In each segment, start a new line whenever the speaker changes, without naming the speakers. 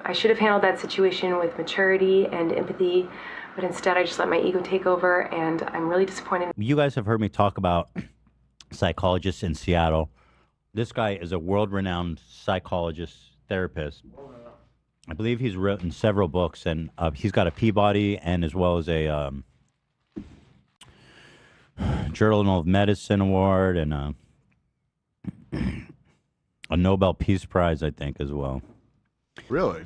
I should have handled that situation with maturity and empathy, but instead I just let my ego take over, and I'm really disappointed.
You guys have heard me talk about psychologists in Seattle. This guy is a world-renowned psychologist, therapist. I believe he's written several books, and he's got a Peabody and as well as a Journal of Medicine Award and a Nobel Peace Prize, I think, as well.
Really?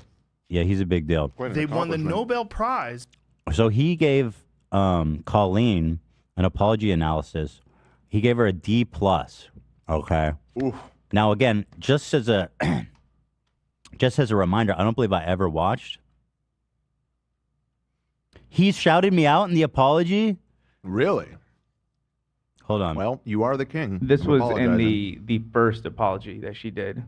Yeah, he's a big deal.
They won the Nobel Prize.
So he gave Colleen an apology analysis. He gave her a D+. Okay.
Oof.
Now, again, just as a reminder, I don't believe I ever watched. He shouted me out in the apology.
Really?
Hold on.
Well, you are the king.
This
I'm
was in
apologizing.
the first apology that she did,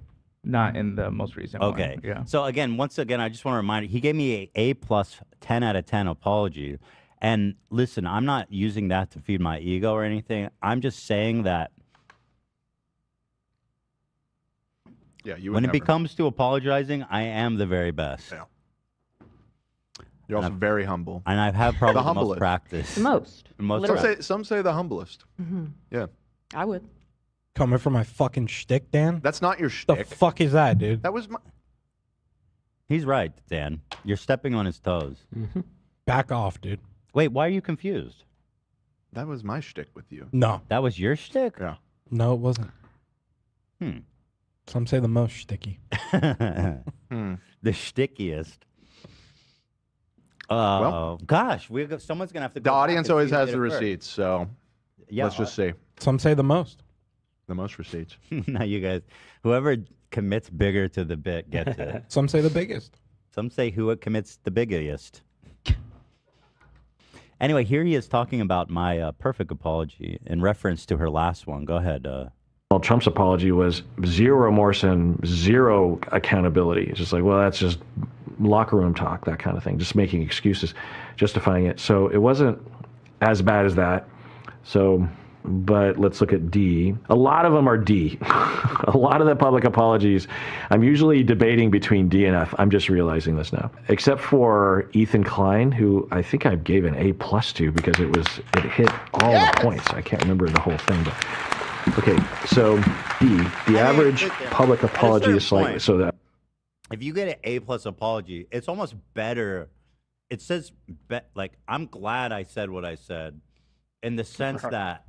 not in the most recent one.
Okay.
Yeah.
So once again, I just want to remind you, he gave me a A+, 10 out of 10 apology. And listen, I'm not using that to feed my ego or anything. I'm just saying that when it becomes to apologizing, I am the very best.
Yeah. You're also very humble.
And I've had probably the most
humblest.
practice.
The most.
Some say the humblest.
Mm-hmm.
Yeah.
I would.
Coming for my fucking shtick, Dan?
That's not your shtick.
The fuck is that, dude?
That was my...
He's right, Dan. You're stepping on his toes.
Mm-hmm. Back off, dude.
Wait, why are you confused?
That was my shtick with you.
No.
That was your shtick?
Yeah.
No, it wasn't. Some say the most shticky.
The shtickiest.
Well,
gosh, someone's gonna have to.
The audience always has the receipts, so
Yeah,
let's just see.
Some say the most.
The most receipts.
Now you guys, whoever commits bigger to the bit gets it.
Some say the biggest.
Some say who commits the biggest. Anyway, here he is talking about my perfect apology in reference to her last one. Go ahead.
Donald Trump's apology was zero remorse and zero accountability. It's just like, well, that's just locker room talk, that kind of thing, just making excuses, justifying it. So it wasn't as bad as that. So, but let's look at D. A lot of them are D. A lot of the public apologies, I'm usually debating between D and F. I'm just realizing this now. Except for Ethan Klein, who I think I gave an A+ to because it hit all the points. I can't remember the whole thing, but okay. So D, the average public apology is slightly so that.
If you get an A+ apology, it's almost better. It says like I'm glad I said what I said. In the sense that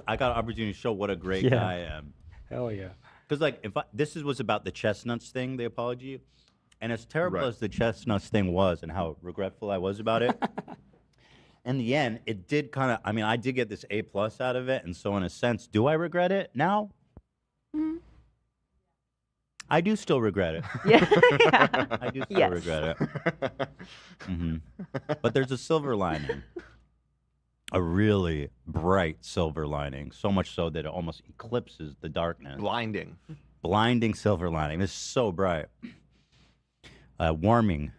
I got an opportunity to show what a great guy I am.
Hell yeah.
Because like was about the chestnuts thing, the apology, and as terrible as the chestnuts thing was, and how regretful I was about it, in the end, it did kind of. I mean, I did get this A+ out of it, and so in a sense, do I regret it now? I do still regret it. I do still regret it. But there's a silver lining. A really bright silver lining, so much so that it almost eclipses the darkness. Blinding silver lining. It's so bright. Warming.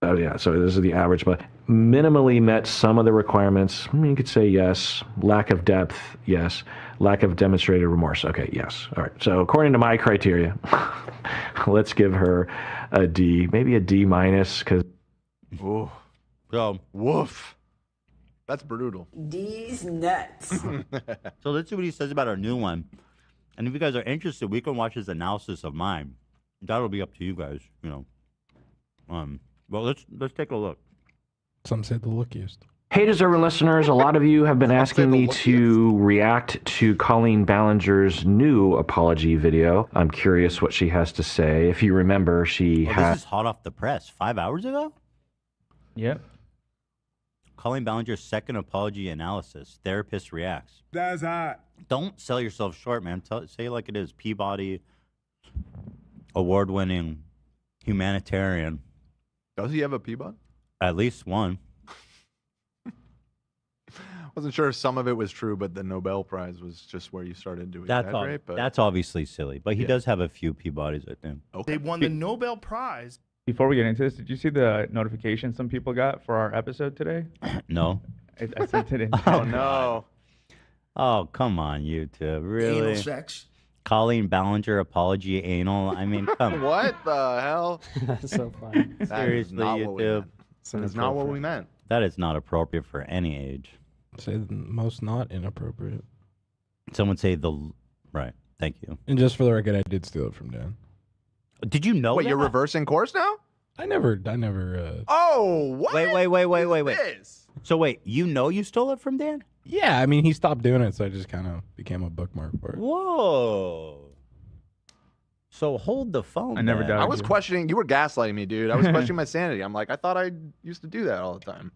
Oh yeah, so this is the average, but minimally met some of the requirements. You could say yes. Lack of depth, yes. Lack of demonstrated remorse, okay, yes. All right, so according to my criteria, let's give her a D, maybe a D-, because...
Ooh.
So,
woof. That's brutal.
These nuts.
So let's see what he says about our new one. And if you guys are interested, we can watch his analysis of mine. That'll be up to you guys, you know. Well, let's take a look.
Some say the lookiest.
Hey, deserving listeners, a lot of you have been asking me to react to Colleen Ballinger's new apology video. I'm curious what she has to say. If you remember, she had...
This is hot off the press. 5 hours ago?
Yep.
Colleen Ballinger's second apology analysis. Therapist reacts.
That's hot.
Don't sell yourself short, man. Say it like it is. Peabody, award-winning, humanitarian.
Does he have a Peabody?
At least one.
Wasn't sure if some of it was true, but the Nobel Prize was just where you started to exaggerate.
That's obviously silly, but he does have a few Peabodys, I think.
They won the Nobel Prize.
Before we get into this, did you see the notification some people got for our episode today?
No.
I sent it in.
Oh, no.
Oh, come on, YouTube. Really?
Anal sex.
Colleen Ballinger apology anal. I mean, come on.
What the hell?
That's so funny.
That is
Seriously,
not what we
YouTube.
meant. That is not what we meant.
That is not appropriate for any age.
Say the most not inappropriate.
Someone say right. Thank you.
And just for the record, I did steal it from Dan.
Did you know
Wait,
that?
you're reversing course now?
I never.
Oh, what?
Wait.
This?
So wait, you stole it from Dan?
Yeah, I mean, he stopped doing it, so I just kind of became a bookmark for it.
Whoa. So hold the phone.
I never
man.
doubted
I was questioning. You were gaslighting me, dude. I was questioning my sanity. I'm like, I thought I used to do that all the time.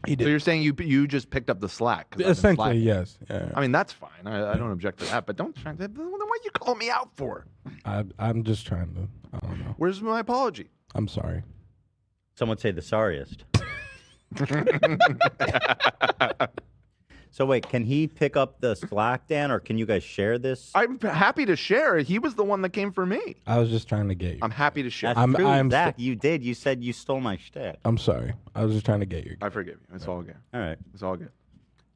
He
So
did.
you're saying you just picked up the slack? 'cause I've been
Essentially,
slacking.
yes. Yeah.
I mean, that's fine. I don't object to that. But don't try. Then what you call me out for?
I'm just trying to. I don't know.
Where's my apology?
I'm sorry.
Someone say the sorriest. So wait, can he pick up the slack, Dan, or can you guys share this?
I'm happy to share. He was the one that came for me.
I was just trying to get you.
I'm happy to share.
That's true,
I'm
Zach. You did. You said you stole my shtick.
I'm sorry. I was just trying to get you.
I forgive you. It's all good.
All right.
It's all good.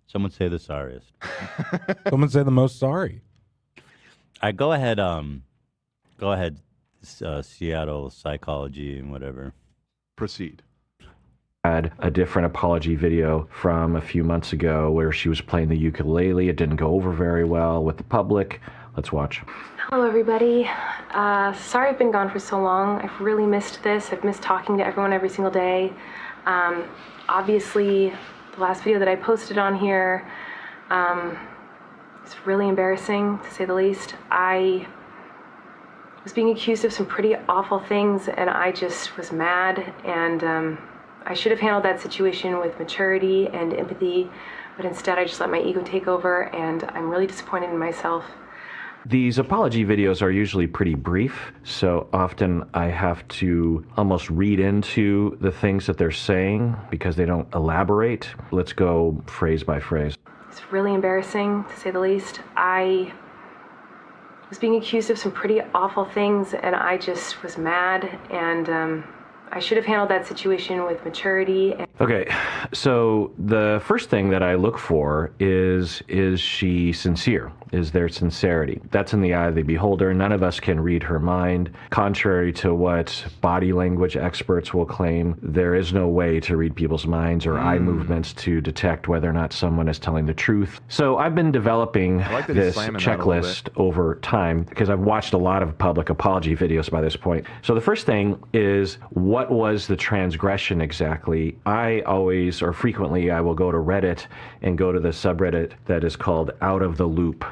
Someone say the sorriest.
Someone say the most sorry.
All right, go ahead. Seattle psychology and whatever.
Proceed.
Had a different apology video from a few months ago where she was playing the ukulele. It didn't go over very well with the public. Let's watch.
Hello, everybody. Sorry I've been gone for so long. I've really missed this. I've missed talking to everyone every single day. Obviously, the last video that I posted on here is really embarrassing, to say the least. I was being accused of some pretty awful things, and I just was mad, and I should have handled that situation with maturity and empathy, but instead I just let my ego take over, and I'm really disappointed in myself.
These apology videos are usually pretty brief, so often I have to almost read into the things that they're saying because they don't elaborate. Let's go phrase by phrase.
It's really embarrassing, to say the least. I was being accused of some pretty awful things, and I just was mad, and I should have handled that situation with maturity.
Okay, so the first thing that I look for is she sincere? Is there sincerity? That's in the eye of the beholder. None of us can read her mind. Contrary to what body language experts will claim, there is no way to read people's minds or eye movements to detect whether or not someone is telling the truth. So I've been developing
like that he's
this
slamming that a little
checklist over time because I've watched a lot of public apology videos by this point. So the first thing is, what was the transgression exactly? I always, or frequently, I will go to Reddit and go to the subreddit that is called Out of the Loop.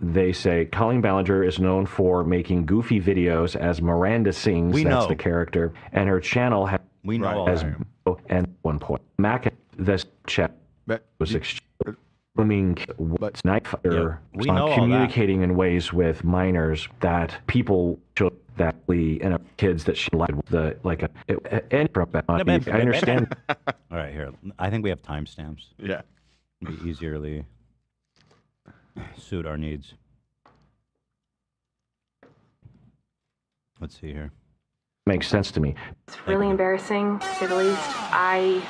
They say Colleen Ballinger is known for making goofy videos as Miranda sings.
We
That's
know.
the character, and her channel has
We know all
as
that.
and 1 point. Mac this chat
But
was extremely what's knife
Yeah, we know all that.
communicating in ways with minors that people should that and kids that she liked the and from I understand.
All right, here. I think we have timestamps.
yeah.
It'll be easierly suit our needs. Let's see here.
Makes sense to me.
It's really embarrassing, to say the least. I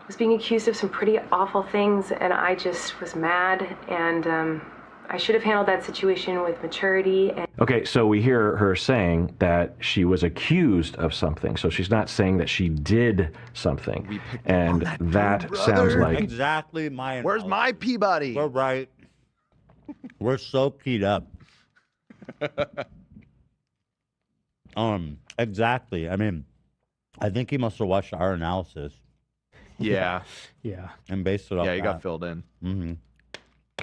was being accused of some pretty awful things, and I just was mad, and I should have handled that situation with maturity. And
Okay, so we hear her saying that she was accused of something. So she's not saying that she did something. And that sounds
brother.
like
Exactly my.
Where's my Peabody?
We're right. We're so keyed up. Exactly. I mean, I think he must have watched our analysis
Yeah.
Yeah.
and based it off
Yeah, you got
that.
filled in.
Mm-hmm.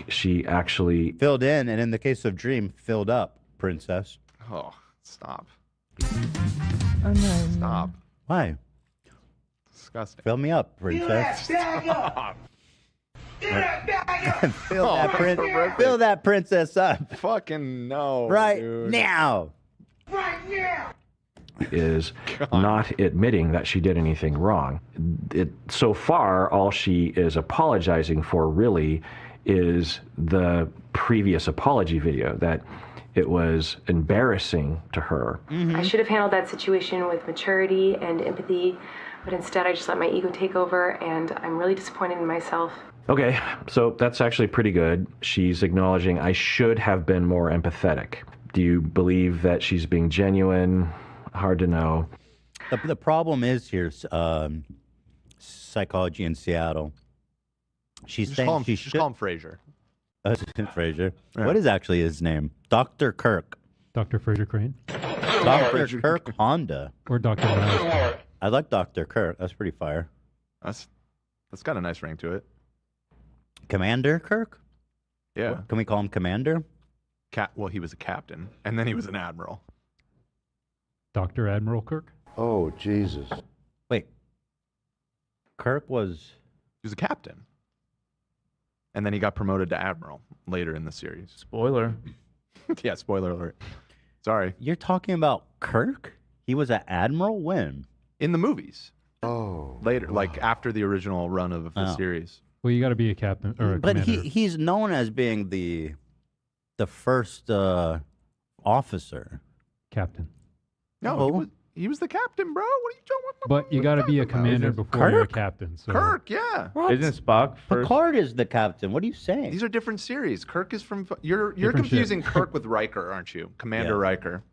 she actually
Filled in, and in the case of Dream, filled up, princess.
Oh, stop.
Oh, no.
Stop.
Why?
Disgusting.
Fill me up, princess.
Stop.
Fill that
horrific.
fill that princess up
Fucking no.
right
dude.
now.
is not admitting that she did anything wrong. So far, all she is apologizing for really is the previous apology video, that it was embarrassing to her.
I should have handled that situation with maturity and empathy, but instead I just let my ego take over, and I'm really disappointed in myself.
Okay, so that's actually pretty good. She's acknowledging I should have been more empathetic. Do you believe that she's being genuine? Hard to know.
The problem is here, psychology in Seattle. She's
Just
saying
call him,
she
just
should.
call him Fraser.
Fraser.
Yeah.
What is actually his name? Dr. Kirk.
Dr. Fraser Crane
Dr. Kirk Honda.
or Dr. Miles.
I like Dr. Kirk. That's pretty fire.
That's got a nice ring to it.
Commander Kirk?
Yeah.
Can we call him Commander?
Well, he was a captain, and then he was an admiral.
Dr. Admiral Kirk.
Oh, Jesus.
Wait. Kirk was...
He was a captain. And then he got promoted to admiral later in the series.
Spoiler.
Yeah, spoiler alert. Sorry.
You're talking about Kirk? He was an admiral when?
In the movies.
Oh.
Later, like after the original run of the
Oh.
series.
Well, you got to be a captain or a
But
commander.
he's known as being the first officer.
Captain.
No,
Oh.
he was the captain, bro. What are you talking about?
But you got to be a commander
Isn't
before you're a
Kirk?
captain. So.
Kirk, yeah.
Isn't Spock first?
Picard is the captain. What are you saying?
These are different series. Kirk is from... You're
Different
confusing Kirk with Riker, aren't you? Commander
Yeah.
Riker.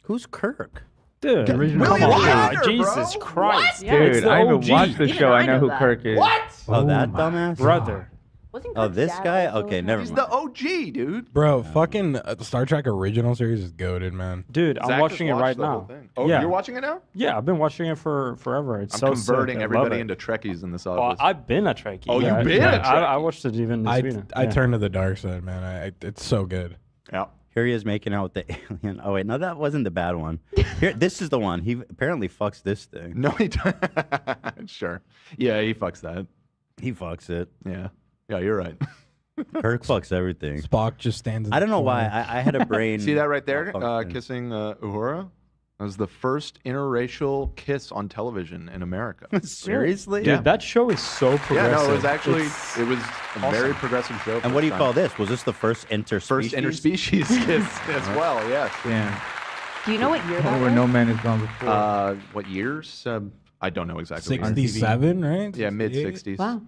Who's Kirk?
Dude.
The original
William
commander.
Shatner,
Jesus
bro.
Christ.
Dude,
Yeah, it's the
I haven't
OG.
watched the
Even
show. I
I
know
know
who
that.
Kirk is.
What?
Oh, that
my
dumbass?
Brother.
Wasn't
Oh,
Kirk's
this
dad
guy?
also
Okay,
in
never
He's
mind.
the OG, dude.
Bro, fucking Star Trek original series is goated, man.
Dude, I'm
Zach
watching it
just
right
watched the whole
now.
thing. Oh,
Yeah.
you're watching it now?
Yeah, I've been watching it for forever. It's
I'm
so sick.
converting
I love
everybody
it.
into Trekkies in this
Oh,
office.
I've been a Trekkie.
Oh,
yeah,
you've been
yeah,
a Trekkie?
I watched it even this week.
I turned to the dark side, man. It's so good.
Yeah.
Here he is making out with the alien. Oh, wait. No, that wasn't the bad one. Here, this is the one. He apparently fucks this thing.
No, he doesn't. Sure. Yeah, he fucks that.
He fucks it.
Yeah. Yeah, you're right.
Kirk fucks everything.
Spock just stands in
I don't
the
know why.
corner.
I had a brain.
See that right there?
malfunction.
Kissing Uhura? That was the first interracial kiss on television in America.
Seriously?
Dude, that show is so progressive.
Yeah, no, it was actually
It's
it was a very
awesome.
progressive show.
And what do you call this? Was this the first interspecies?
First interspecies kiss as well? Yes.
Yeah.
Do you know what year that
Where
was?
no man has gone before.
What years? I don't know exactly. what years.
67, right?
Yeah, mid
68?
'60s.
Wow.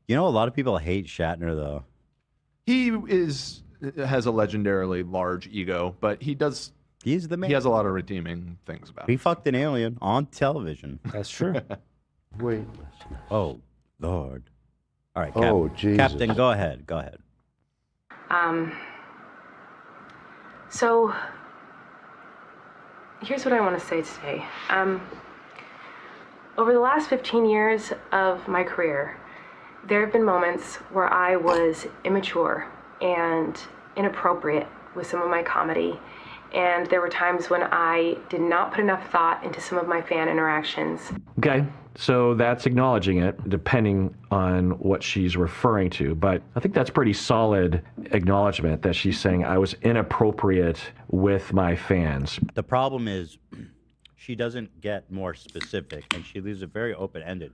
You know, a lot of people hate Shatner, though.
He has a legendarily large ego, but
He's the man.
he has a lot of redeeming things about
He
him.
fucked an alien on television.
That's true.
Weightlessness.
Oh, Lord. All right,
Oh, Jesus.
Captain, go ahead. Go ahead.
So here's what I want to say today. Over the last 15 years of my career, there have been moments where I was immature and inappropriate with some of my comedy. And there were times when I did not put enough thought into some of my fan interactions.
Okay, so that's acknowledging it, depending on what she's referring to. But I think that's pretty solid acknowledgement that she's saying I was inappropriate with my fans.
The problem is she doesn't get more specific, and she leaves it very open-ended.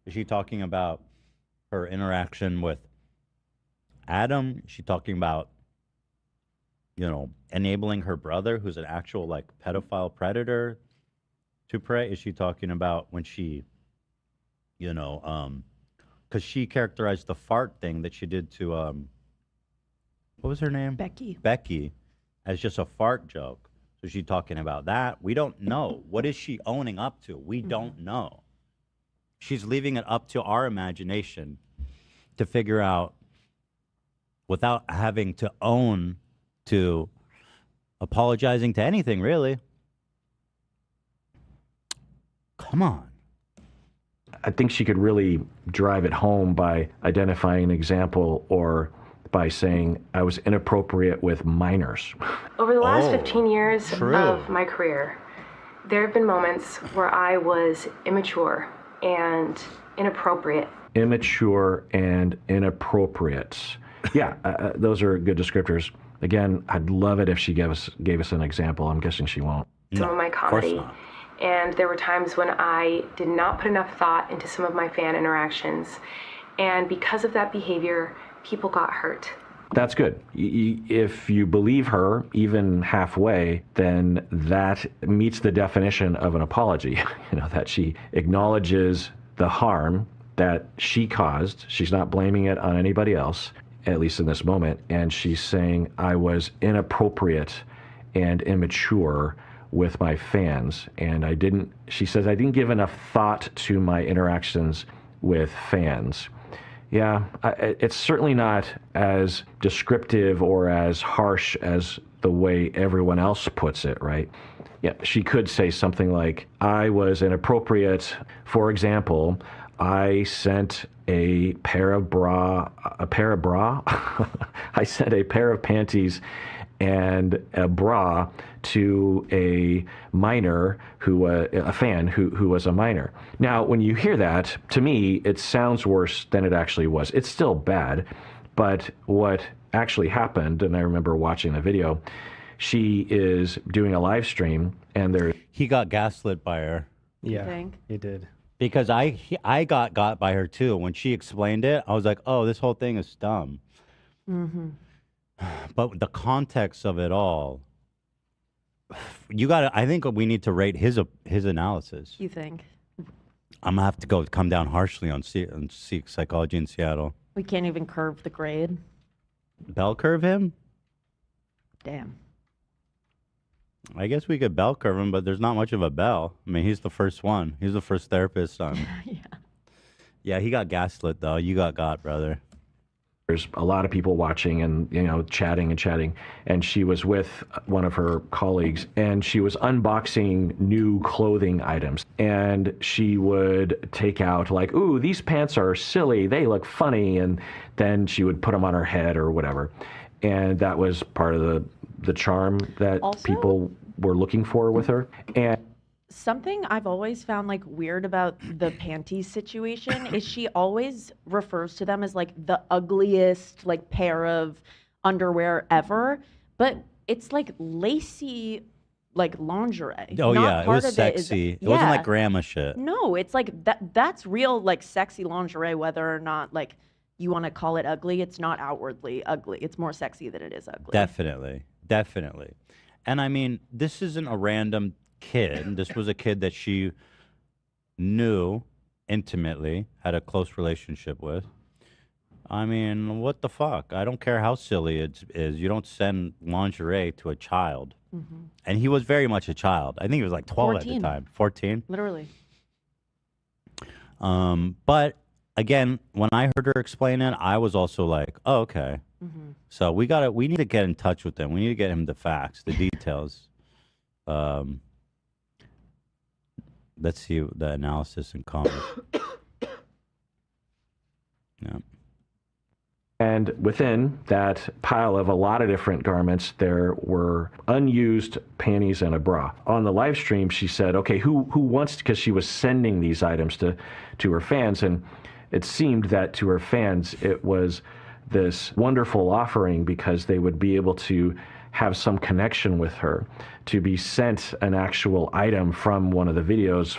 Is she talking about her interaction with Adam? Is she talking about, enabling her brother, who's an actual, pedophile predator, to prey? Is she talking about when she, because she characterized the fart thing that she did to, what was her name? Becky, as just a fart joke. So is she talking about that? We don't know. What is she owning up to? We don't know. She's leaving it up to our imagination to figure out without having to own to apologizing to anything, really. Come on.
I think she could really drive it home by identifying an example or by saying I was inappropriate with minors.
Over the last
Oh,
15 years
true.
of my career, there have been moments where I was immature and inappropriate.
Immature and inappropriate. Yeah, those are good descriptors. Again, I'd love it if she gave us an example. I'm guessing she won't.
Some of my
course
comedy.
not.
And there were times when I did not put enough thought into some of my fan interactions. And because of that behavior, people got hurt.
That's good. If you believe her, even halfway, then that meets the definition of an apology. That she acknowledges the harm that she caused. She's not blaming it on anybody else, at least in this moment. And she's saying, I was inappropriate and immature with my fans. And she says, I didn't give enough thought to my interactions with fans. Yeah, it's certainly not as descriptive or as harsh as the way everyone else puts it, right? Yeah, she could say something like, I was inappropriate. For example, I sent a pair of I sent a pair of panties and a bra to a minor a fan who was a minor. Now, when you hear that, to me, it sounds worse than it actually was. It's still bad, but what actually happened, and I remember watching the video, she is doing a live stream, and
he got gaslit by her.
Yeah,
think?
he did.
Because I got by her too. When she explained it, I was like, oh, this whole thing is dumb.
Mm-hmm.
But the context of it all, I think we need to rate his analysis.
You think?
I'm gonna have to come down harshly on psychology in Seattle.
We can't even curve the grade.
Bell curve him?
Damn.
I guess we could bell curve him, but there's not much of a bell. I mean, he's the first one. He's the first therapist on.
Yeah.
Yeah, he got gaslit though. You got, brother.
There's a lot of people watching and, chatting. And she was with one of her colleagues, and she was unboxing new clothing items. And she would take out like, ooh, these pants are silly. They look funny. And then she would put them on her head or whatever. And that was part of the charm that people were looking for with her. And
something I've always found like weird about the panties situation is she always refers to them as like the ugliest like pair of underwear ever, but it's like lacy like lingerie.
Oh
Not
yeah, it
part
was
of
sexy. It
yeah.
wasn't like grandma shit.
No, it's like that's real like sexy lingerie, whether or not like you want to call it ugly. It's not outwardly ugly. It's more sexy than it is ugly.
Definitely. And I mean, this isn't a random kid. This was a kid that she knew intimately, had a close relationship with. I mean, what the fuck? I don't care how silly it is. You don't send lingerie to a child.
Mm-hmm.
And he was very much a child. I think he was like 12 at the time. 14?
Literally.
But again, when I heard her explain it, I was also like, oh, okay.
Mm-hmm.
So we need to get in touch with him. We need to get him the facts, the details. Let's see the analysis and comments. Yeah.
And within that pile of a lot of different garments, there were unused panties and a bra. On the live stream, she said, okay, who wants, because she was sending these items to her fans, and it seemed that to her fans, it was this wonderful offering because they would be able to have some connection with her, to be sent an actual item from one of the videos.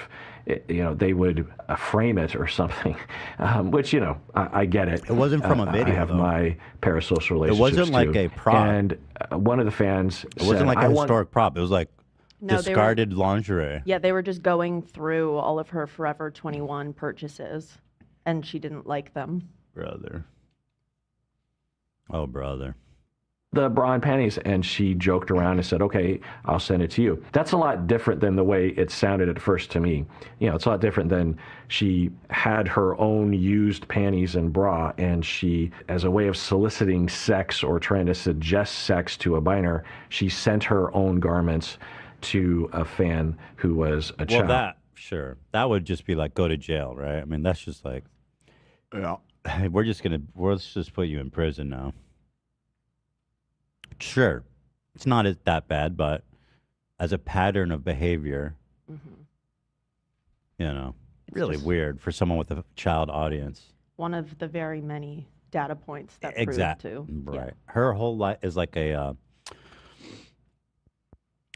They would frame it or something, which, I get it.
It wasn't from a video.
I have my parasocial relationships.
It wasn't like
too.
a prop.
And one of the fans
It wasn't like a historic prop. It was like discarded lingerie.
Yeah, they were just going through all of her Forever 21 purchases, and she didn't like them.
Brother. Oh, brother.
The bra and panties, and she joked around and said, okay, I'll send it to you. That's a lot different than the way it sounded at first to me. It's a lot different than she had her own used panties and bra, and she, as a way of soliciting sex or trying to suggest sex to a minor, she sent her own garments to a fan who was a child.
Well, that would just be like go to jail, right? I mean, that's just like,
yeah,
let's just put you in prison now. Sure, it's not that bad, but as a pattern of behavior, really weird for someone with a child audience.
One of the very many data points that proved to.
Right.
Yeah.
Her whole life is like a,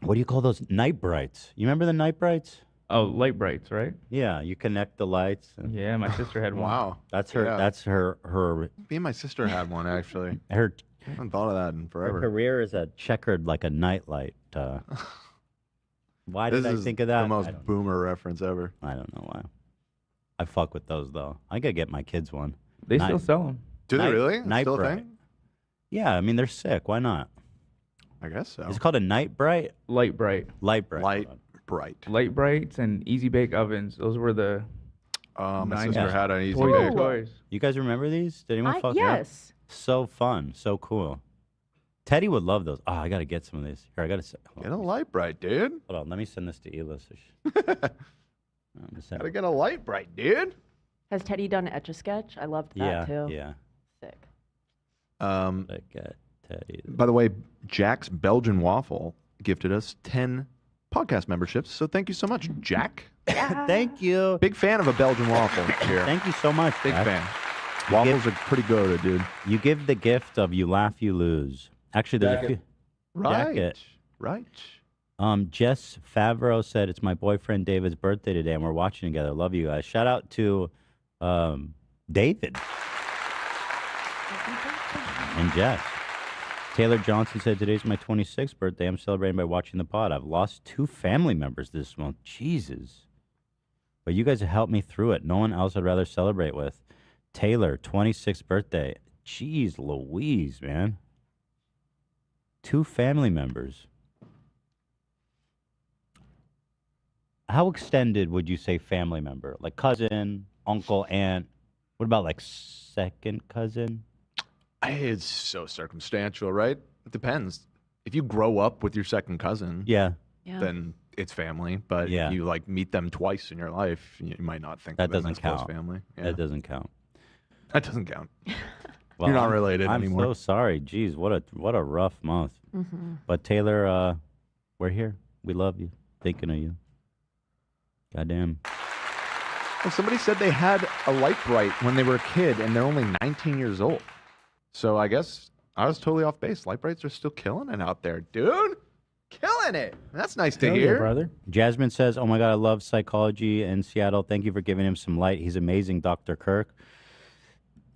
what do you call those? Night brights. You remember the night brights?
Oh, light brights, right?
Yeah, you connect the lights.
Yeah, my sister had one.
Wow.
That's her.
Yeah.
That's her.
Me and my sister had one, actually.
I
haven't thought of that in forever.
Her career is a checkered, like a nightlight. Why did I think of that?
The most boomer reference ever.
I don't know why. I fuck with those though. I gotta get my kids one.
They still sell them.
Do they really?
Night
Still a
Bright.
thing?
Yeah, I mean they're sick. Why not?
I guess so.
Is it called a Night Bright?
Light Bright.
Light Bright.
Light Bright.
Light Brights and Easy Bake Ovens. Those were the
My
Nice.
sister had an easy
toys.
bake.
Toys.
You guys remember these? Did anyone fuck?
Yes.
So fun, so cool. Teddy would love those. Oh, I gotta get some of these. Here, I gotta
Get a Light Bright, dude.
hold on. Let me send this to Ela.
Gotta get a Light Bright, dude.
Has Teddy done Etch-a-Sketch? I loved that too.
Yeah.
Sick.
Look at Teddy.
By the way, Jack's Belgian Waffle gifted us 10 podcast memberships. So thank you so much, Jack.
Thank you.
Big fan of a Belgian waffle here.
Thank you so much.
Big
Jack.
fan. Waffles are pretty good, dude.
You give the gift of you laugh, you lose. Actually, there's a few.
Right.
Jacket.
Right.
Jess Favreau said it's my boyfriend David's birthday today, and we're watching together. Love you guys. Shout out to David and Jess. Taylor Johnson said today's my 26th birthday. I'm celebrating by watching the pod. I've lost 2 family members this month. Jesus. But you guys have helped me through it. No one else I'd rather celebrate with. Taylor, 26th birthday. Jeez Louise, man. 2 family members. How extended would you say family member? Like cousin, uncle, aunt? What about like second cousin?
It's so circumstantial, right? It depends. If you grow up with your second cousin,
Yeah.
then it's family. But
Yeah.
if you like meet them twice in your life, you might not think
That
of them
doesn't
as close
count.
family. Yeah.
That doesn't count.
That doesn't count.
Well,
You're not related
I'm
anymore.
so sorry. Jeez, what a rough month.
Mhm.
But Taylor, we're here. We love you. Thinking of you. Goddamn.
Well, somebody said they had a Light Bright when they were a kid, and they're only 19 years old. So I guess I was totally off base. Light Brights are still killing it out there, dude. Killing it. That's nice to
Hell yeah,
hear.
brother.
Jasmine says, "Oh my God, I love psychology in Seattle. Thank you for giving him some light. He's amazing, Dr. Kirk."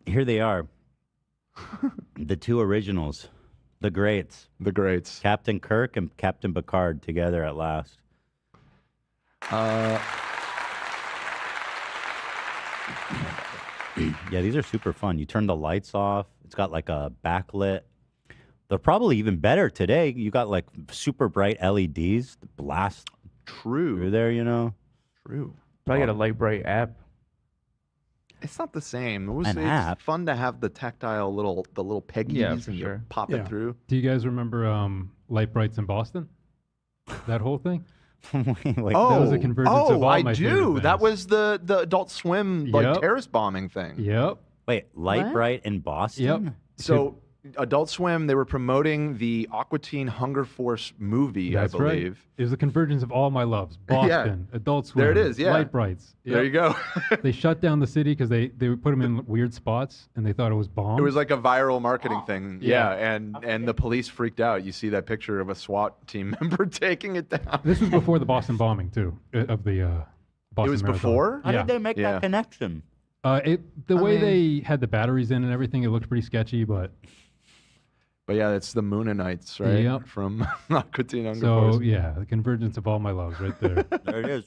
Here they are, the 2 originals, the greats, Captain Kirk and Captain Picard together at last. Yeah, these are super fun. You turn the lights off. It's got like a backlit. They're probably even better today. You got like super bright LEDs to blast through there, you know?
True.
Probably got a Light Bright app.
It's not the same. It was
An
it's
app?
fun to have the tactile little peggies
Yeah,
and
for
you
sure.
pop
Yeah.
it through.
Do you guys remember Light Brights in Boston? That whole thing?
Wait,
that was a convergence of all
I
my favorite
do. That
bands.
was the Adult Swim like
Yep.
terrorist bombing thing.
Yep.
Wait, Light
What?
Bright in Boston?
Yep.
So Adult Swim, they were promoting the Aqua Teen Hunger Force movie,
That's
I
right.
believe.
It was a convergence of all my loves. Boston, Adult Swim.
There it is, yeah.
Light Brights.
There you go.
They shut down the city because they put them in weird spots and they thought it was bombs.
It was like a viral marketing thing.
Yeah.
and the police freaked out. You see that picture of a SWAT team member taking it down.
This was before the Boston bombing too, of the Boston
It was
Marathon.
before?
How
Yeah.
did they make
Yeah.
that connection?
The way they had the batteries in and everything, it looked pretty sketchy, but
yeah, it's the Moonanites, right?
Yep.
From Aqua Teen Hunger
so
Force.
yeah, the convergence of all my loves right there.
There it is.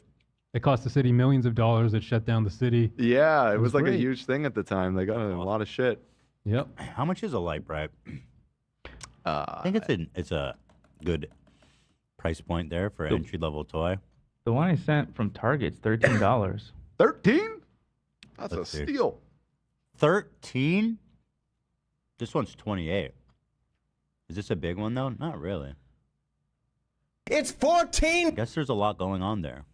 It cost the city millions of dollars. It shut down the city.
Yeah, it
It
was
was
like a
great.
huge thing at the time. They got in a lot of shit.
Yep.
How much is a Light Bright? I think it's a good price point there for an entry level toy.
The one I sent from Target's $13.
13? That's
Let's
a
see.
steal.
13? This one's 28. Is this a big one though? Not really.
It's 14.
I guess there's a lot going on there.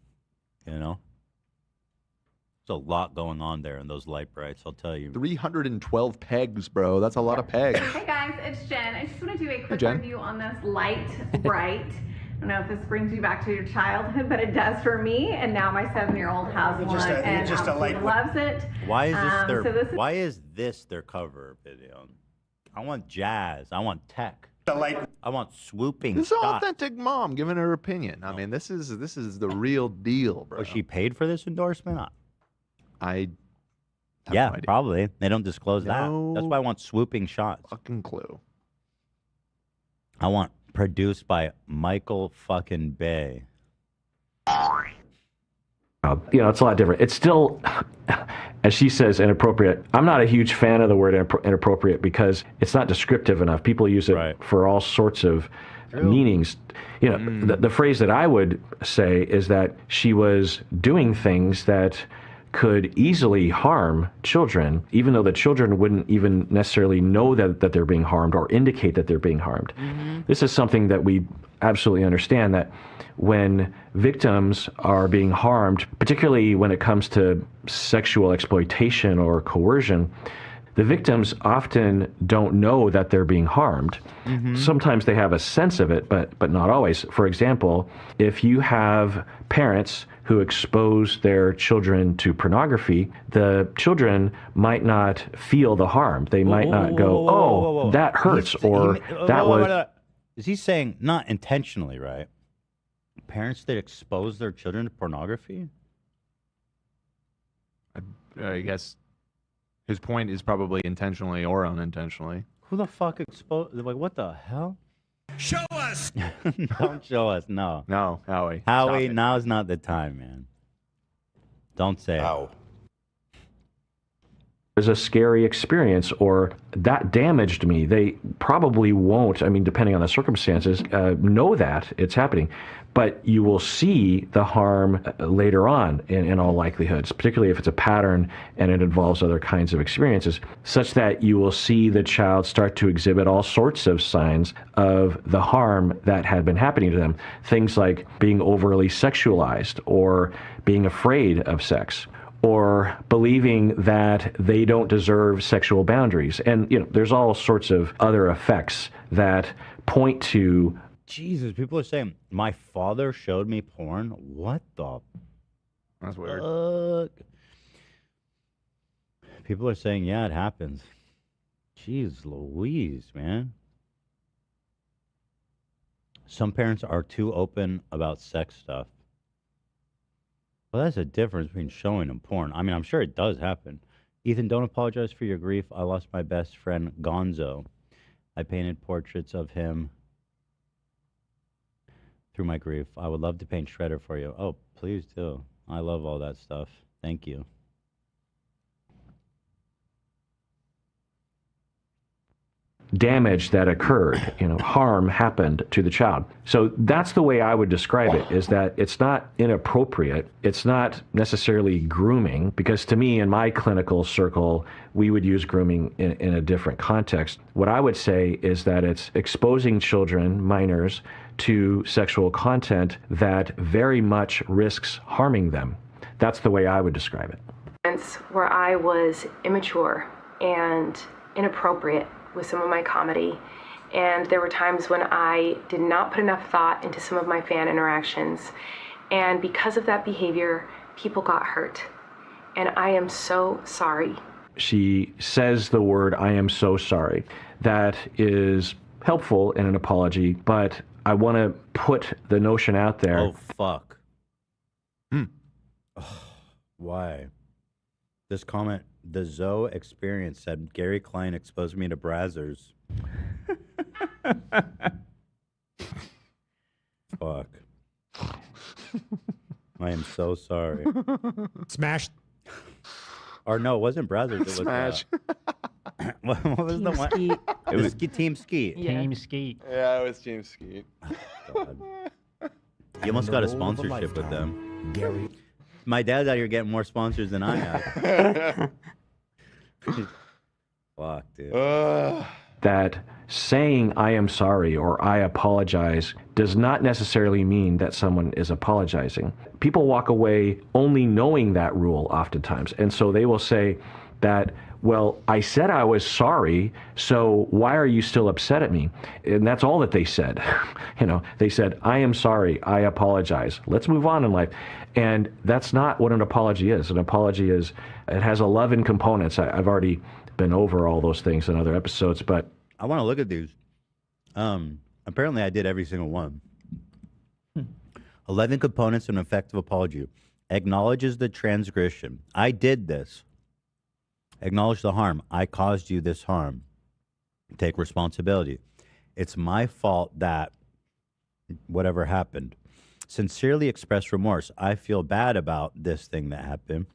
You know? There's a lot going on there in those Light Brights, I'll tell you.
312 pegs, bro. That's a lot of pegs.
Hey guys, it's Jen. I just want to do a quick
Jen.
review on this Light Bright. I don't know if this brings you back to your childhood, but it does for me. And now my 7-year-old has one and absolutely loves it.
Why is this their
so this is
why is this their cover video? I want jazz. I want tech. I want swooping
This is an
shots.
authentic mom giving her opinion. I mean, this is the real deal, bro.
Was she paid for this endorsement?
I have
Yeah,
no idea.
probably. They don't disclose that. That's
No
why I want swooping shots.
fucking clue.
I want produced by Michael fucking Bay.
It's a lot different. It's still as she says, inappropriate. I'm not a huge fan of the word inappropriate because it's not descriptive enough. People use it for all sorts of meanings. You know, the phrase that I would say is that she was doing things that could easily harm children, even though the children wouldn't even necessarily know that they're being harmed or indicate that they're being harmed. This is something that we absolutely understand, that when victims are being harmed, particularly when it comes to sexual exploitation or coercion, the victims often don't know that they're being harmed. Sometimes they have a sense of it, but not always. For example, if you have parents who expose their children to pornography, the children might not feel the harm. They might not go, "Oh, that hurts," or "That was."
Is he saying not intentionally, right? Parents that expose their children to pornography?
I guess his point is probably intentionally or unintentionally.
Who the fuck exposed? Like, what the hell?
Show us!
Don't show us. No.
No, Howie.
Howie,
Stop it.
now's not the time, man. Don't say it.
Is a scary experience, or that damaged me. They probably won't, I mean, depending on the circumstances, know that it's happening. But you will see the harm later on in all likelihoods, particularly if it's a pattern and it involves other kinds of experiences, such that you will see the child start to exhibit all sorts of signs of the harm that had been happening to them. Things like being overly sexualized, or being afraid of sex, or believing that they don't deserve sexual boundaries. And, you know, there's all sorts of other effects that point to...
Jesus, people are saying, my father showed me porn? What the...
That's weird.
Fuck? People are saying, yeah, it happens. Jeez Louise, man. Some parents are too open about sex stuff. Well, that's a difference between showing them porn. I mean, I'm sure it does happen. Ethan, don't apologize for your grief. I lost my best friend, Gonzo. I painted portraits of him through my grief. I would love to paint Shredder for you. Oh, please do. I love all that stuff. Thank you.
Damage that occurred, you know, harm happened to the child. So that's the way I would describe it, is that it's not inappropriate. It's not necessarily grooming, because to me, in my clinical circle, we would use grooming in a different context. What I would say is that it's exposing children, minors, to sexual content that very much risks harming them. That's the way I would describe it.
Where I was immature and inappropriate with some of my comedy, and there were times when I did not put enough thought into some of my fan interactions, and because of that behavior, people got hurt, and I am so sorry.
She says the word, "I am so sorry." That is helpful in an apology, but I want to put the notion out there.
Oh, fuck. Oh, why? This comment, the Zoe experience said, Gary Klein exposed me to Brazzers. Fuck. I am so sorry.
Smash.
Or no, it wasn't Brazzers. It was
Smash.
what was
Team
the one?
Skeet.
It was Team Skeet.
Yeah.
Team Skeet.
Yeah, it was Team Skeet.
God. You almost got a sponsorship with them. Gary. My dad's out here getting more sponsors than I have. Fuck, dude.
That saying "I am sorry" or "I apologize" does not necessarily mean that someone is apologizing. People walk away only knowing that rule oftentimes, and so they will say that, well, I said I was sorry, so why are you still upset at me? And that's all that they said. You know, they said, I am sorry, I apologize. Let's move on in life. And that's not what an apology is. An apology is, it has 11 components. I've already been over all those things in other episodes, but...
I want to look at these. Apparently I did every single one. 11 components of an effective apology. Acknowledges the transgression. I did this. Acknowledge the harm. I caused you this harm. Take responsibility. It's my fault that whatever happened. Sincerely express remorse. I feel bad about this thing that happened.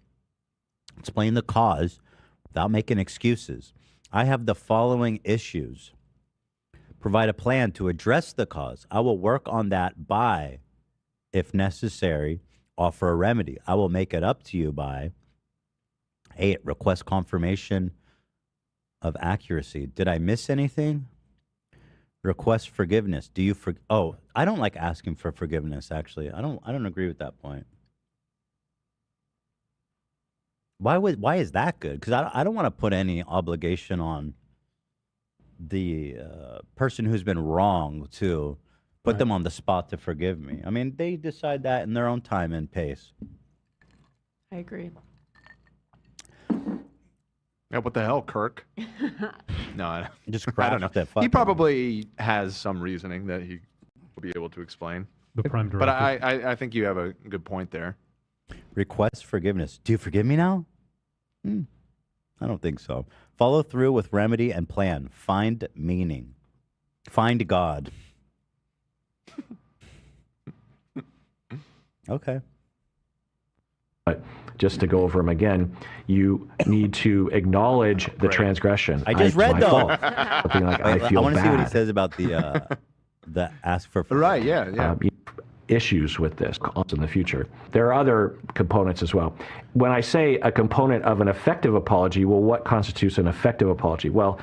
Explain the cause without making excuses. I have the following issues. Provide a plan to address the cause. I will work on that by, if necessary, offer a remedy. I will make it up to you by 8. Request confirmation of accuracy. Did I miss anything? Request forgiveness. Do you Oh, I don't like asking for forgiveness, actually. I don't agree with that point. Why is that good? Because I don't want to put any obligation on the person who's been wrong to put them on the spot to forgive me. I mean, they decide that in their own time and pace.
I agree.
Yeah, what the hell, Kirk? No, I
just
I don't know.
that
He
fucking-
probably has some reasoning that he will be able to explain.
The prime
But
directive.
I think you have a good point there.
Request forgiveness. Do you forgive me now? I don't think so. Follow through with remedy and plan. Find meaning. Find God. Okay.
But just to go over them again, you need to acknowledge the transgression.
I just read
my
though.
fault. Something like, I feel
want to
bad.
see what he says about the ask for forgiveness.
Right, yeah.
Issues with this in the future. There are other components as well. When I say a component of an effective apology, well, what constitutes an effective apology? Well,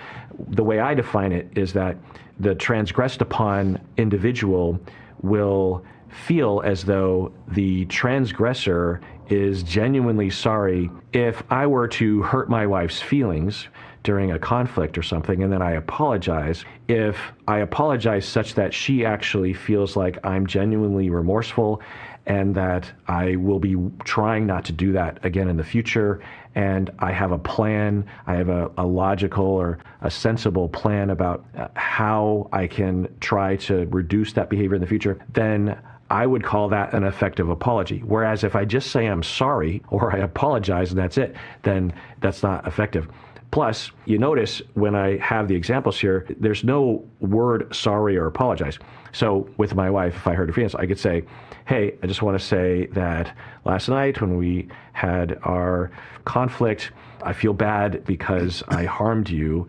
the way I define it is that the transgressed upon individual will feel as though the transgressor is genuinely sorry. If I were to hurt my wife's feelings during a conflict or something, and then I apologize, if I apologize such that she actually feels like I'm genuinely remorseful and that I will be trying not to do that again in the future, and I have a plan, I have a logical or a sensible plan about how I can try to reduce that behavior in the future, then I would call that an effective apology. Whereas if I just say I'm sorry or I apologize and that's it, then that's not effective. Plus, you notice when I have the examples here, there's no word sorry or apologize. So with my wife, if I hurt her feelings, I could say, hey, I just want to say that last night when we had our conflict, I feel bad because I harmed you.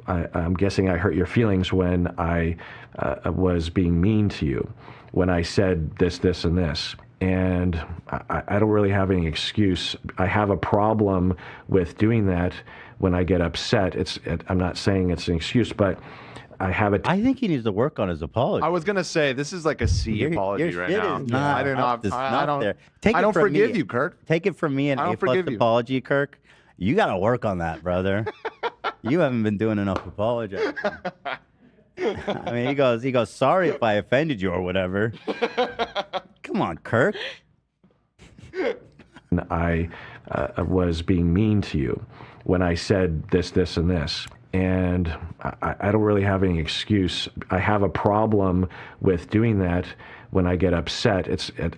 I'm guessing I hurt your feelings when I was being mean to you, when I said this, this, and this. And I don't really have any excuse. I have a problem with doing that when I get upset. I'm not saying it's an excuse, but I have it.
I think he needs to work on his apology.
I was gonna say this is like a C apology
Your
right
shit
now.
is not
I don't know.
up to
I
snuff
don't.
there. Take
I
it
don't
from
forgive
me.
you, Kirk.
Take it from me, an
I don't
A-plus
forgive you.
apology, Kirk. You got to work on that, brother. You haven't been doing enough apologizing. I mean, he goes, sorry if I offended you or whatever. Come on, Kirk.
I was being mean to you when I said this, this, and this. And I don't really have any excuse. I have a problem with doing that when I get upset.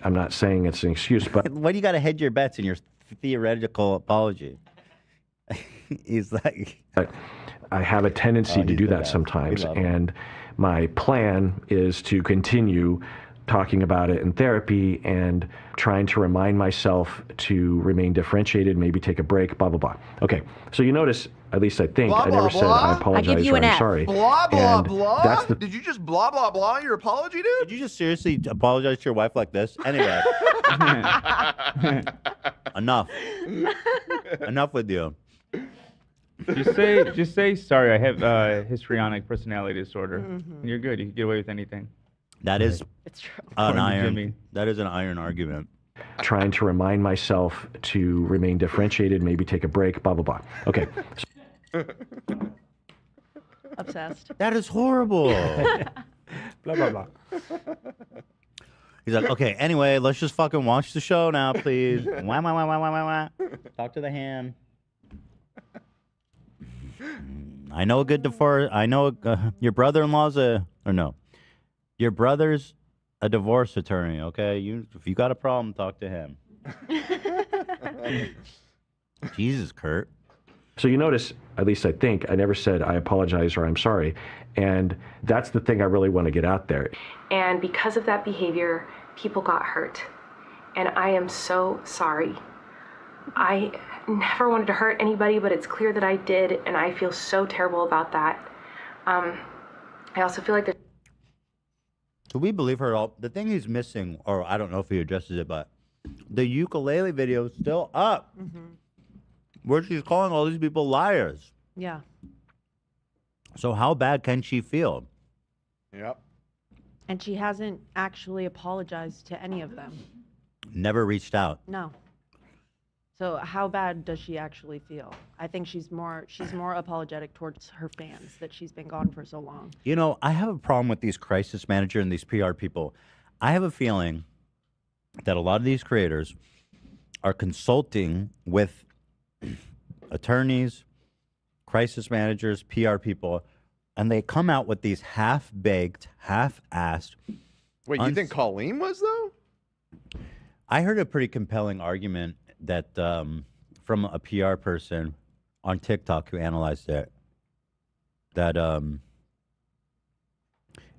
I'm not saying it's an excuse, but
Why do you got to hedge your bets in your theoretical apology? He's like,
I have a tendency to do that sometimes. And my plan is to continue talking about it in therapy and trying to remind myself to remain differentiated, maybe take a break, blah, blah, blah. Okay, so you notice, at least I think,
Blah,
I never
blah,
said
blah?
I
I
apologize
give you
or
an
I'm
F.
sorry.
Blah blah
And
blah.
that's the
Did you just blah blah blah your apology, dude?
did you just seriously apologize to your wife like this? Anyway. Enough. Enough with you.
Just say sorry. I have histrionic personality disorder. And you're good. You can get away with anything.
That is
It's true.
an
According to
iron.
Jimmy.
That is an iron argument.
trying to remind myself to remain differentiated, maybe take a break, blah, blah, blah. Okay.
Obsessed.
That is horrible.
Blah, blah, blah.
He's like, okay, anyway, let's just fucking watch the show now, please. Wah, wah, wah, wah, wah, wah, wah. Talk to the hand. I know a good divorce. I know your brother-in-law's your brother's a divorce attorney, okay? If you got a problem, talk to him. Jesus, Kurt.
So you notice, at least I think, I never said I apologize or I'm sorry. And that's the thing I really want to get out there.
And because of that behavior, people got hurt. And I am so sorry. I never wanted to hurt anybody, but it's clear that I did, and I feel so terrible about that. I also feel like there's...
So we believe her all. The thing he's missing, or I don't know if he addresses it, but the ukulele video is still up, where she's calling all these people liars.
Yeah.
So how bad can she feel?
Yep.
And she hasn't actually apologized to any of them.
Never reached out.
No. So how bad does she actually feel? I think she's more apologetic towards her fans that she's been gone for so long.
You know, I have a problem with these crisis manager and these PR people. I have a feeling that a lot of these creators are consulting with attorneys, crisis managers, PR people, and they come out with these half-baked, half-assed...
Wait, you think Colleen was, though?
I heard a pretty compelling argument that from a PR person on TikTok who analyzed it, that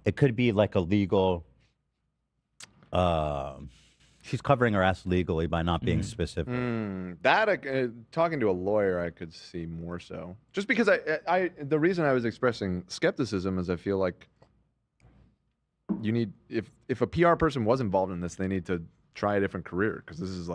it could be like a legal... she's covering her ass legally by not being specific.
Talking to a lawyer, I could see more so. Just because the reason I was expressing skepticism is I feel like you need, if a PR person was involved in this, they need to try a different career, because this is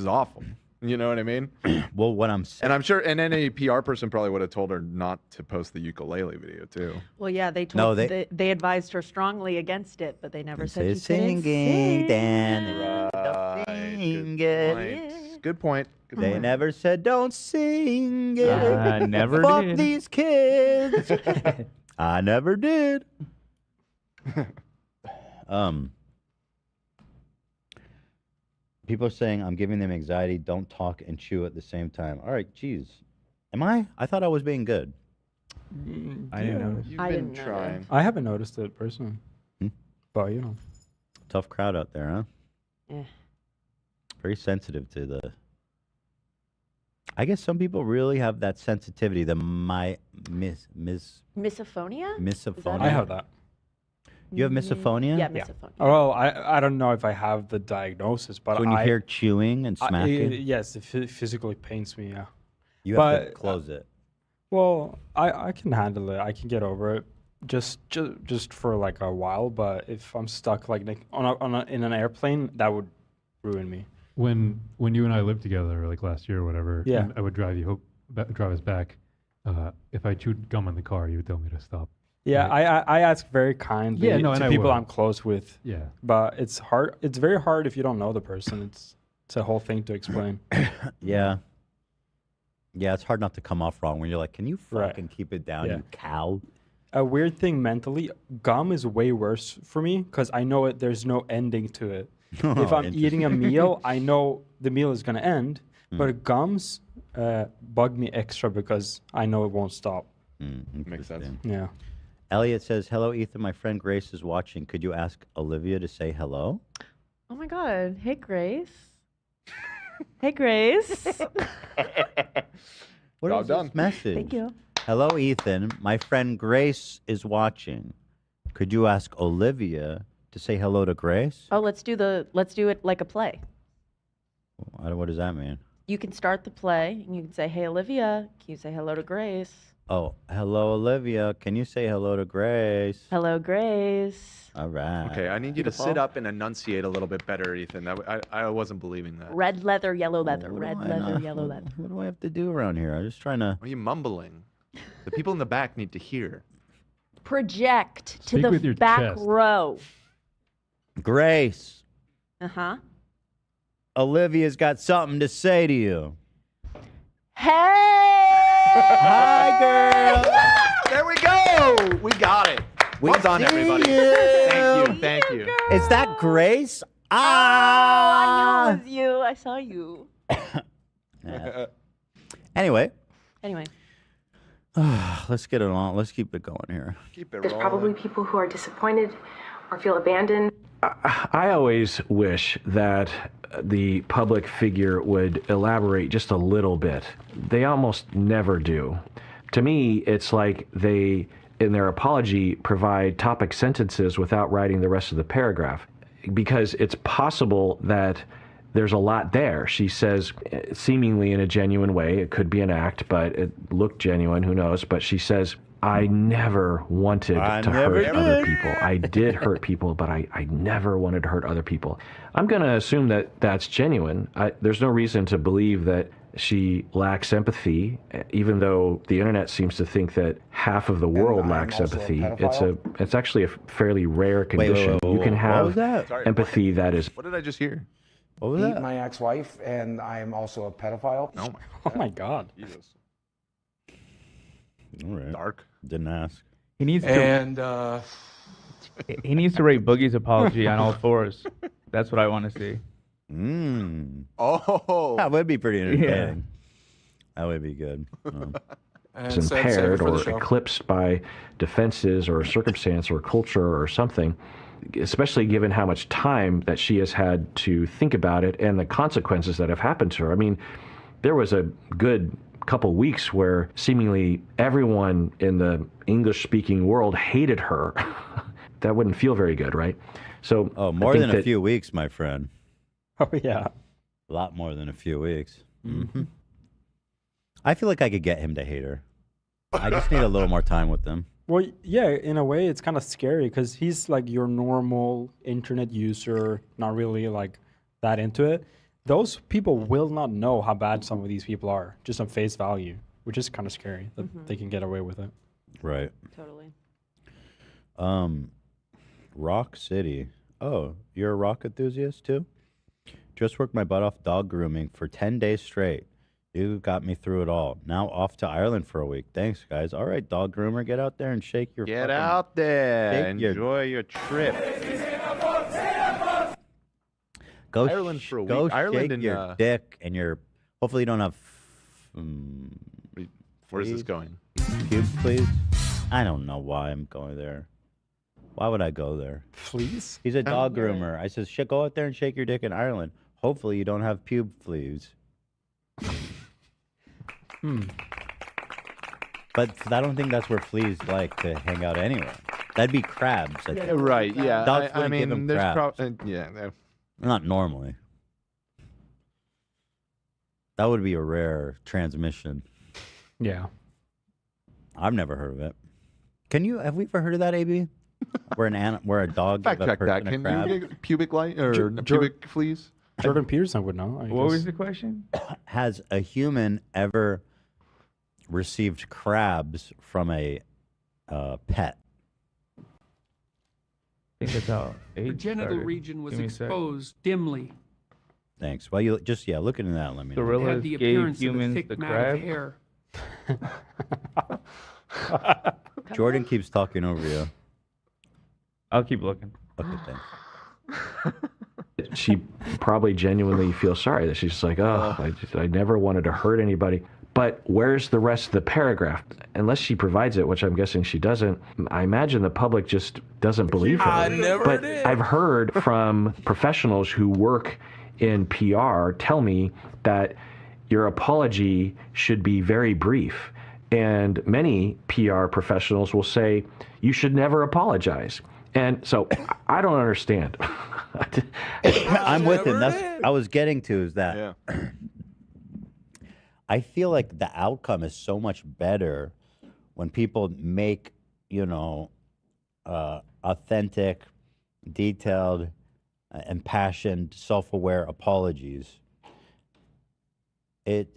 awful. You know what I mean?
Well, what I'm saying,
and I'm sure, and any PR person probably would have told her not to post the ukulele video too.
Well, yeah, they told they advised her strongly against it, but they never said you couldn't
singing,
sing.
Good point.
They never said don't sing it.
I never
Fuck
did.
these kids. I never did. People are saying I'm giving them anxiety. Don't talk and chew at the same time. All right, geez. Am I? I thought I was being good.
I didn't know.
You've been trying.
I haven't noticed it personally. But, you know.
Tough crowd out there, huh?
Yeah.
Very sensitive to the... I guess some people really have that sensitivity. The
Misophonia?
Misophonia.
I have that.
You have misophonia?
Yeah, misophonia.
Well, I don't know if I have the diagnosis, but
So when you hear chewing and smacking?
Yes, it physically pains me, yeah.
You have to close it.
Well, I can handle it. I can get over it just for like a while, but if I'm stuck like in an airplane, that would ruin me.
When you and I lived together, like last year or whatever,
Yeah.
and I would drive us back. If I chewed gum in the car, you would tell me to stop.
Yeah, I ask very kindly to people I'm close with.
Yeah.
But it's hard. It's very hard if you don't know the person. It's a whole thing to explain.
Yeah. Yeah, it's hard not to come off wrong when you're like, can you fucking keep it down, you cow?
A weird thing mentally, gum is way worse for me because I know there's no ending to it. If I'm eating a meal, I know the meal is going to end, but gums bug me extra because I know it won't stop.
Makes sense.
Yeah.
Elliot says, hello, Ethan. My friend Grace is watching. Could you ask Olivia to say hello?
Oh my God. Hey, Grace. Hey, Grace.
What is this message?
Thank you.
Hello, Ethan. My friend Grace is watching. Could you ask Olivia to say hello to Grace?
Oh, let's do it like a play.
What does that mean?
You can start the play and you can say, hey, Olivia, can you say hello to Grace?
Oh, hello, Olivia. Can you say hello to Grace?
Hello, Grace.
All right.
Okay, I need you to sit up and enunciate a little bit better, Ethan. I wasn't believing that.
Red leather, yellow leather. Red leather, yellow leather.
What do I have to do around here? I'm just trying to...
Are you mumbling? The people in the back need to hear.
Project to
Speak with
the
your
back
chest.
row.
Grace,
Uh-huh.
Olivia's got something to say to you.
Hey!
Hi, girl.
There we go. We got it. Well done, everybody. Thank you.
Is that Grace?
I knew it was you. I saw you.
Yeah. Anyway, let's get it on. Let's keep it going here.
Keep it
There's
rolling.
probably people who are disappointed or feel abandoned.
I always wish that the public figure would elaborate just a little bit. They almost never do. To me, it's like they, in their apology, provide topic sentences without writing the rest of the paragraph. Because it's possible that there's a lot there. She says, seemingly in a genuine way, it could be an act, but it looked genuine, who knows? But she says, I never wanted to hurt other people. I did hurt people, but I never wanted to hurt other people. I'm going to assume that that's genuine. There's no reason to believe that she lacks empathy, even though the internet seems to think that half of the world lacks empathy. It's actually a fairly rare condition. You can have empathy that is.
What did I just hear?
What was that?
My ex-wife, and I am also a pedophile.
Oh my God.
Jesus.
All right.
Dark.
Didn't ask.
He needs to.
And
He needs to rate Boogie's apology on all fours. That's what I want to see.
Oh,
that would be pretty entertaining. That would be good.
It's impaired or eclipsed by defenses or circumstance or culture or something, especially given how much time that she has had to think about it and the consequences that have happened to her. I mean, there was a good couple weeks where seemingly everyone in the English-speaking world hated her. That wouldn't feel very good, right? So,
more than a few weeks, my friend.
Oh, yeah.
A lot more than a few weeks. Mm-hmm. I feel like I could get him to hate her. I just need a little more time with him.
Well, yeah, in a way, it's kind of scary because he's like your normal internet user, not really like that into it. Those people will not know how bad some of these people are, just on face value, which is kind of scary that they can get away with it.
Right.
Totally.
Rock City. Oh, you're a rock enthusiast too? Just worked my butt off dog grooming for 10 days straight. You got me through it all. Now off to Ireland for a week. Thanks, guys. All right, dog groomer, get out there and shake your
Get out there.
Shake
Enjoy your trip.
Go
Ireland for a
go
week. Ireland
shake
and,
your dick and your. Hopefully, you don't have.
Where's this going?
Pubes, please. I don't know why I'm going there. Why would I go there?
Fleas?
He's a dog groomer. I says, go out there and shake your dick in Ireland. Hopefully, you don't have pube fleas. But I don't think that's where fleas like to hang out anyway. That'd be crabs. I think.
Right, yeah.
Dogs
I
wouldn't give
mean,
him
there's
crabs.
yeah.
Not normally. That would be a rare transmission.
Yeah.
I've never heard of it. Have we ever heard of that, AB? Where a dog
Fact
give a
check that.
person a
Can
crab?
you get pubic light or pubic fleas?
Jordan Peterson would know.
What was the question?
Has a human ever received crabs from a pet?
I think that's how
Her
AIDS
genital
started.
region was
Give me a sec.
exposed dimly.
Thanks. Well, you just look into that and let me know.
It
Gorillas
had the
gave
appearance of a
humans
thick
the
mat
crab.
of hair.
Jordan keeps talking over you.
I'll keep looking.
Okay, thanks.
She probably genuinely feels sorry that she's like, I never wanted to hurt anybody. But where's the rest of the paragraph? Unless she provides it, which I'm guessing she doesn't, I imagine the public just doesn't believe her. But I've heard from professionals who work in PR tell me that your apology should be very brief. And many PR professionals will say, you should never apologize. And so I don't understand.
I'm with him. I was getting to is that I feel like the outcome is so much better when people make, authentic, detailed, impassioned, self-aware apologies. They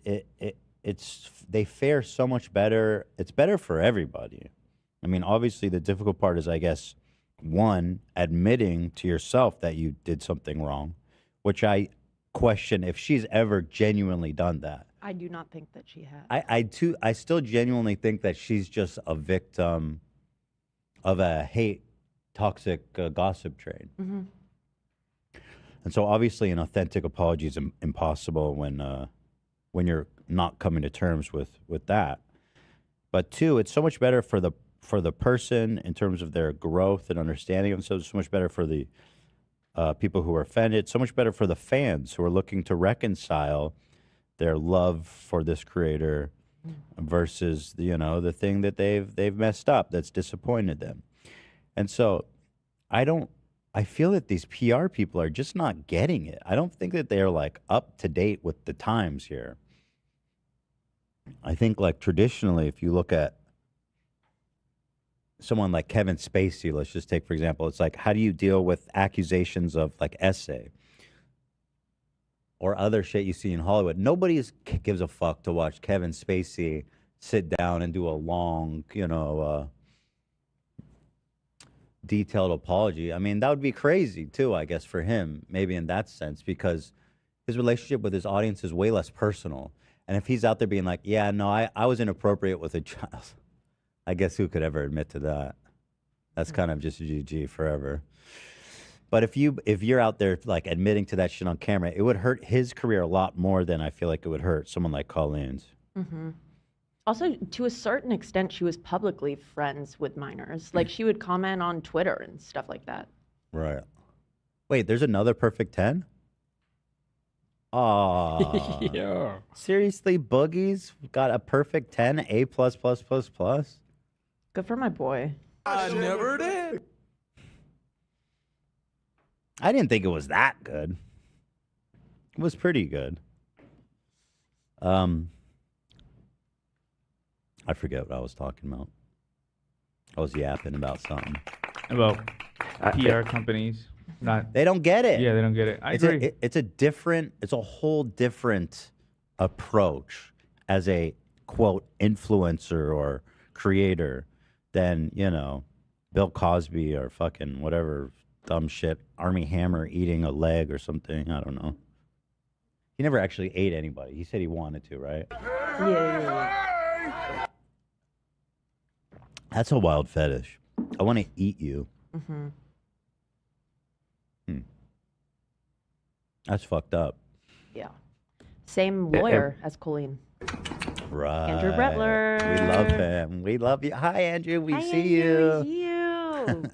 fare so much better. It's better for everybody. I mean, obviously the difficult part is, I guess, one, admitting to yourself that you did something wrong, which I question if she's ever genuinely done that.
I do not think that she has.
I still genuinely think that she's just a victim of a toxic gossip train.
Mm-hmm.
And so obviously an authentic apology is impossible when you're not coming to terms with that. But two, it's so much better for the person in terms of their growth and understanding, and so much better for the people who are offended, so much better for the fans who are looking to reconcile their love for this creator versus the thing that they've messed up that's disappointed them. And so I don't I feel that these PR people are just not getting it. I don't think that they're like up to date with the times here. I think like traditionally, if you look at someone like Kevin Spacey, let's just take for example, it's like, how do you deal with accusations of like essay or other shit you see in Hollywood? Nobody gives a fuck to watch Kevin Spacey sit down and do a long, detailed apology. I mean, that would be crazy too, I guess, for him, maybe in that sense, because his relationship with his audience is way less personal. And if he's out there being like, yeah, no, I was inappropriate with a child, I guess who could ever admit to that? That's kind of just GG forever. But if you're out there like admitting to that shit on camera, it would hurt his career a lot more than I feel like it would hurt someone like Colleen's.
Mm-hmm. Also, to a certain extent, she was publicly friends with minors. Like, she would comment on Twitter and stuff like that.
Right. Wait, there's another perfect 10? Aw.
Yeah.
Seriously, Boogie's got a perfect 10, A++++.
Good for my boy.
I never did.
I didn't think it was that good. It was pretty good. I forget what I was talking about. I was yapping about something.
About PR companies.
They don't get it.
Yeah, they don't get it. I agree.
It's a whole different approach as a quote influencer or creator than, Bill Cosby or fucking whatever dumb shit, Army Hammer eating a leg or something. I don't know. He never actually ate anybody. He said he wanted to, right?
Yeah.
That's a wild fetish. I want to eat you.
Mm-hmm.
That's fucked up.
Yeah. Same lawyer as Colleen.
Right.
Andrew Brettler.
We love him. We love you. Hi, Andrew. We see
Andrew,
you.
we see you.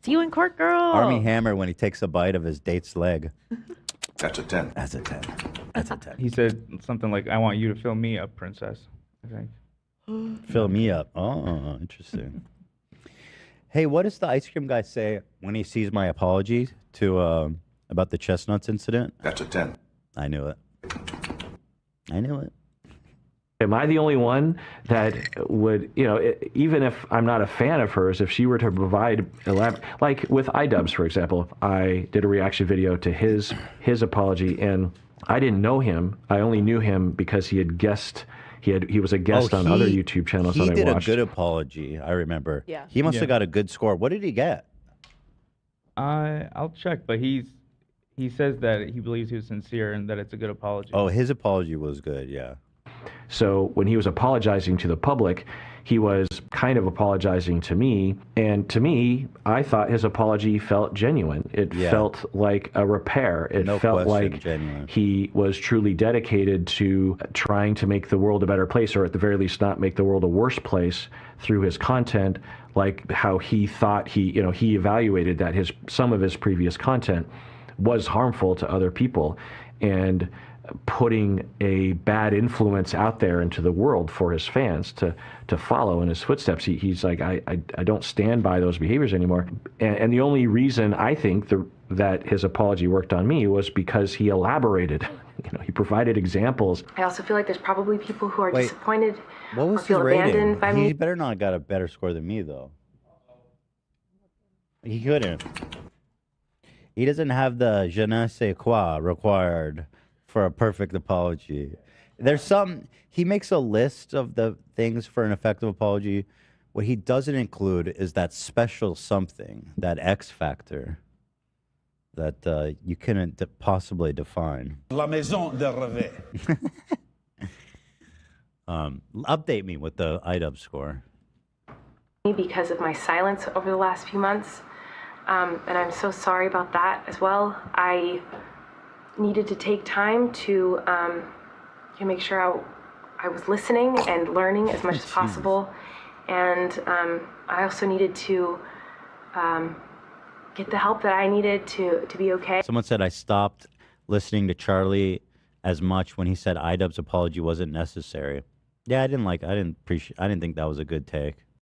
See you in court, girl.
Army Hammer when he takes a bite of his date's leg.
That's a 10.
That's a 10. That's a 10.
He said something like, I want you to fill me up, princess, I think.
Fill me up. Oh, interesting. Hey, what does the ice cream guy say when he sees my apology to about the chestnuts incident?
That's a 10.
I knew it. I knew it.
Am I the only one that would, even if I'm not a fan of hers, if she were to provide, like with iDubbbz, for example, I did a reaction video to his apology, and I didn't know him. I only knew him because he had guest. He was a guest on other YouTube channels that I watched.
He did a good apology, I remember.
Yeah.
He must have got a good score. What did he get?
I'll check, but he says that he believes he was sincere and that it's a good apology.
Oh, his apology was good, yeah.
So when he was apologizing to the public, he was kind of apologizing to me. And to me, I thought his apology felt genuine. It felt like a repair. It felt like
genuine.
He was truly dedicated to trying to make the world a better place, or at the very least not make the world a worse place through his content, like how he thought he evaluated that some of his previous content was harmful to other people. And putting a bad influence out there into the world for his fans to follow in his footsteps. He's like, I don't stand by those behaviors anymore. And the only reason I think that his apology worked on me was because he elaborated. He provided examples.
I also feel like there's probably people who are disappointed
What was
or feel
his rating?
abandoned by me.
He better not have got a better score than me, though. He couldn't. He doesn't have the je ne sais quoi required for a perfect apology. He makes a list of the things for an effective apology. What he doesn't include is that special something, that X factor that you couldn't possibly define.
La maison de rêve.
Update me with the iDubbbz score.
Because of my silence over the last few months. And I'm so sorry about that as well. I needed to take time to make sure I was listening and learning as much as possible. And I also needed to get the help that I needed to be okay.
Someone said I stopped listening to Charlie as much when he said iDubbbz apology wasn't necessary. Yeah, I didn't think that was a good take.